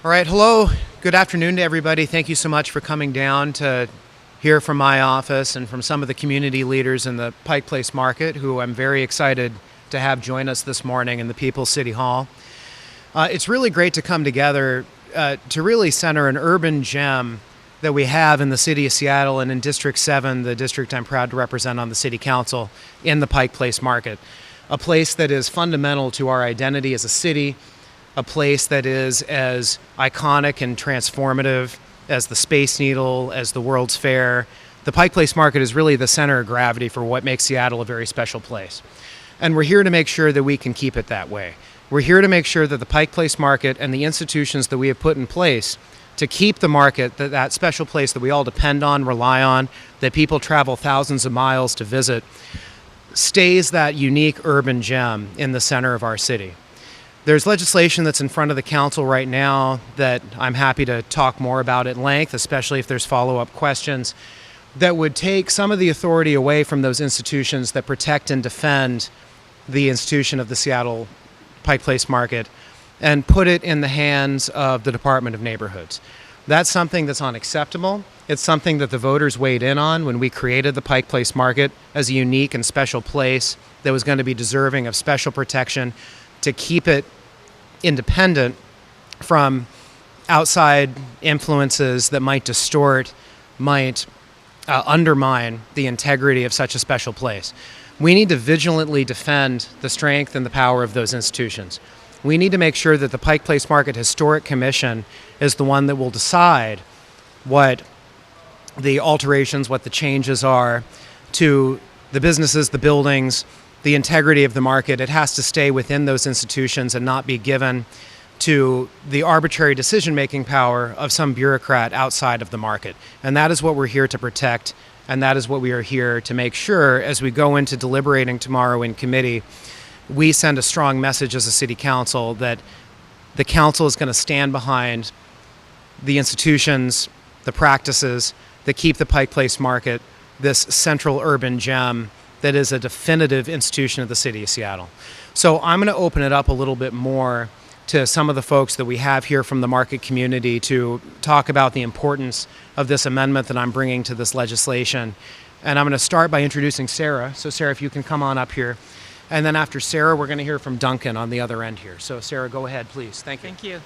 All right, hello, good afternoon to everybody. Thank you so much for coming down to hear from my office and from some of the community leaders in the Pike Place Market, who I'm very excited to have join us this morning in the People's City Hall. It's really great to come together to really center an urban gem that we have in the city of Seattle and in District 7, the district I'm proud to represent on the City Council, in the Pike Place Market. A place that is fundamental to our identity as a city, a place that is as iconic and transformative as the Space Needle, as the World's Fair. The Pike Place Market is really the center of gravity for what makes Seattle a very special place. And we're here to make sure that we can keep it that way. We're here to make sure that the Pike Place Market and the institutions that we have put in place to keep the market, that special place that we all depend on, rely on, that people travel thousands of miles to visit, stays that unique urban gem in the center of our city. There's legislation that's in front of the council right now that I'm happy to talk more about at length, especially if there's follow-up questions, that would take some of the authority away from those institutions that protect and defend the institution of the Seattle Pike Place Market and put it in the hands of the Department of Neighborhoods. That's something that's unacceptable. It's something that the voters weighed in on when we created the Pike Place Market as a unique and special place that was going to be deserving of special protection, to keep it independent from outside influences that might distort, might undermine the integrity of such a special place. We need to vigilantly defend the strength and the power of those institutions. We need to make sure that the Pike Place Market Historic Commission is the one that will decide what the alterations, what the changes are to the businesses, the buildings, the integrity of the market. It has to stay within those institutions and not be given to the arbitrary decision-making power of some bureaucrat outside of the market. And that is what we're here to protect, and that is what we are here to make sure as we go into deliberating tomorrow in committee, we send a strong message as a city council that the council is going to stand behind the institutions, the practices that keep the Pike Place Market this central urban gem that is a definitive institution of the city of Seattle. So I'm going to open it up a little bit more to some of the folks that we have here from the market community to talk about the importance of this amendment that I'm bringing to this legislation. And I'm going to start by introducing Sarah. So Sarah, if you can come on up here. And then after Sarah, we're going to hear from Duncan on the other end here. So Sarah, go ahead, please. Thank you. Thank you.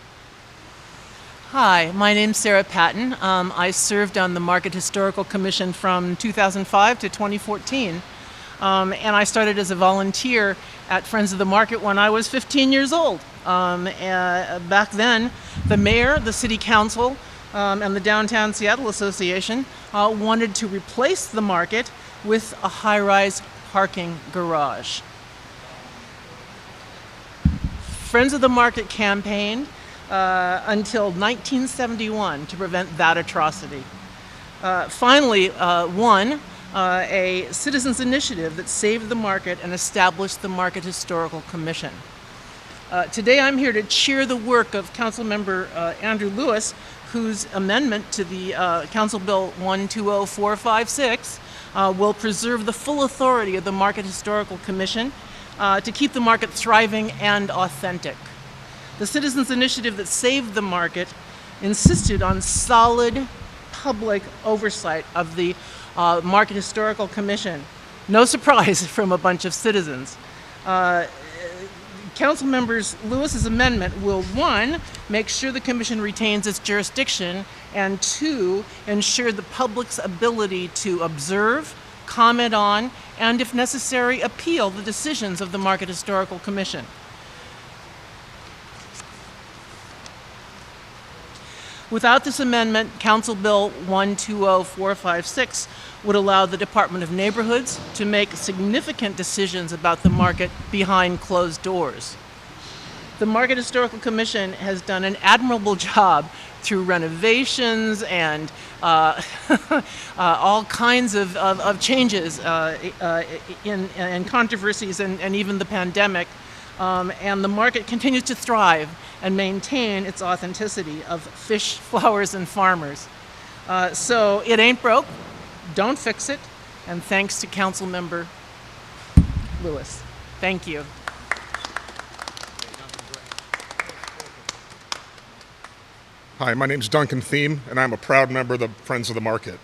Hi, my name's Sarah Patton. I served on the Market Historical Commission from 2005 to 2014. And I started as a volunteer at Friends of the Market when I was 15 years old. Back then, the mayor, the city council, and the Downtown Seattle Association wanted to replace the market with a high-rise parking garage. Friends of the Market campaigned until 1971 to prevent that atrocity. Finally, won a citizens initiative that saved the market and established the Market Historical Commission. Today I'm here to cheer the work of Councilmember Andrew Lewis, whose amendment to the Council Bill 120456 will preserve the full authority of the Market Historical Commission to keep the market thriving and authentic. The citizens initiative that saved the market insisted on solid public oversight of the Market Historical Commission. No surprise from a bunch of citizens. Councilmember Lewis's amendment will, 1, make sure the commission retains its jurisdiction, and 2, ensure the public's ability to observe, comment on, and if necessary, appeal the decisions of the Market Historical Commission. Without this amendment, Council Bill 120456 would allow the Department of Neighborhoods to make significant decisions about the market behind closed doors. The Market Historical Commission has done an admirable job through renovations and all kinds of changes in controversies and even the pandemic. And the market continues to thrive and maintain its authenticity of fish, flowers, and farmers. So it ain't broke, don't fix it, and thanks to Councilmember Lewis. Thank you. Hi, my name's Duncan Thiem, and I'm a proud member of the Friends of the Market.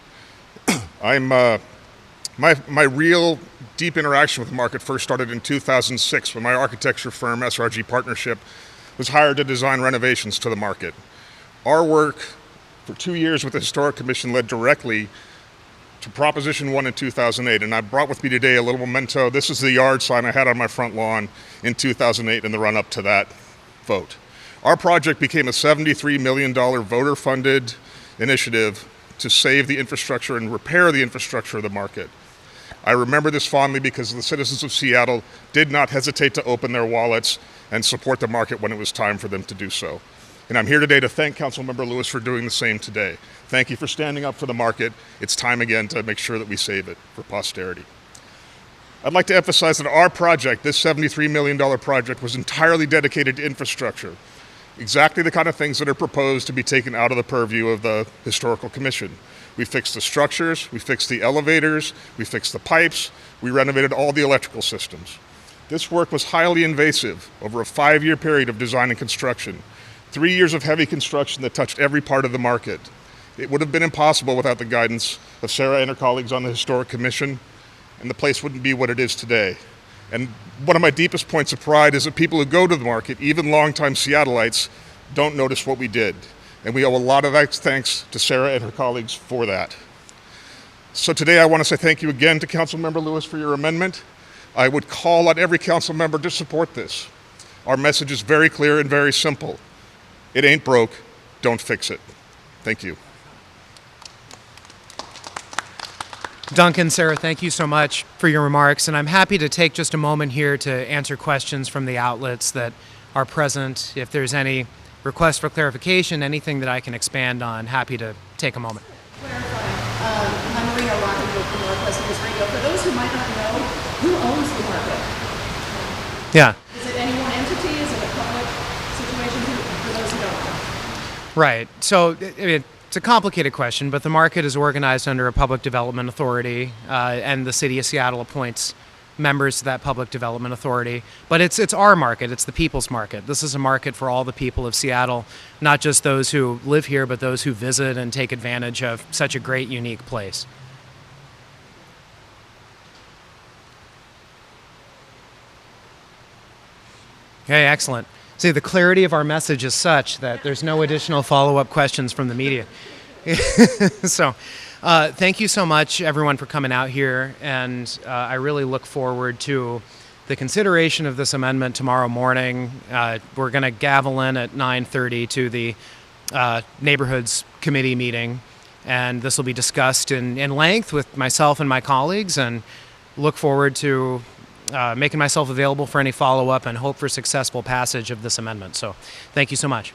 My real deep interaction with the market first started in 2006 when my architecture firm, SRG Partnership, was hired to design renovations to the market. Our work for 2 years with the Historic Commission led directly to Proposition 1 in 2008, and I brought with me today a little memento. This is the yard sign I had on my front lawn in 2008 in the run-up to that vote. Our project became a $73 million voter-funded initiative to save the infrastructure and repair the infrastructure of the market. I remember this fondly because the citizens of Seattle did not hesitate to open their wallets and support the market when it was time for them to do so. And I'm here today to thank Councilmember Lewis for doing the same today. Thank you for standing up for the market. It's time again to make sure that we save it for posterity. I'd like to emphasize that our project, this $73 million project, was entirely dedicated to infrastructure. Exactly the kind of things that are proposed to be taken out of the purview of the Historical Commission. We fixed the structures, we fixed the elevators, we fixed the pipes, we renovated all the electrical systems. This work was highly invasive over a 5-year period of design and construction. 3 years of heavy construction that touched every part of the market. It would have been impossible without the guidance of Sarah and her colleagues on the Historic Commission, and the place wouldn't be what it is today. And one of my deepest points of pride is that people who go to the market, even longtime Seattleites, don't notice what we did. And we owe a lot of thanks to Sarah and her colleagues for that. So today I want to say thank you again to Councilmember Lewis for your amendment. I would call on every council member to support this. Our message is very clear and very simple. It ain't broke, don't fix it. Thank you. Duncan, Sarah, thank you so much for your remarks, and I'm happy to take just a moment here to answer questions from the outlets that are present. If there's any requests for clarification, anything that I can expand on, happy to take a moment. Clarifying, I'm Marina Rockenwood from Northwest News Radio. For those who might not know, who owns the market? Yeah. Is it any one entity? Is it a public situation for those who don't know? Right. So it's a complicated question, but the market is organized under a public development authority, and the city of Seattle appoints members to that public development authority. But it's our market. It's the people's market. This is a market for all the people of Seattle, not just those who live here, but those who visit and take advantage of such a great, unique place. Okay, excellent. See, the clarity of our message is such that there's no additional follow-up questions from the media. So thank you so much, everyone, for coming out here, and I really look forward to the consideration of this amendment tomorrow morning. We're going to gavel in at 9:30 to the Neighborhoods Committee meeting, and this will be discussed in length with myself and my colleagues, and look forward to making myself available for any follow-up and hope for successful passage of this amendment. So thank you so much.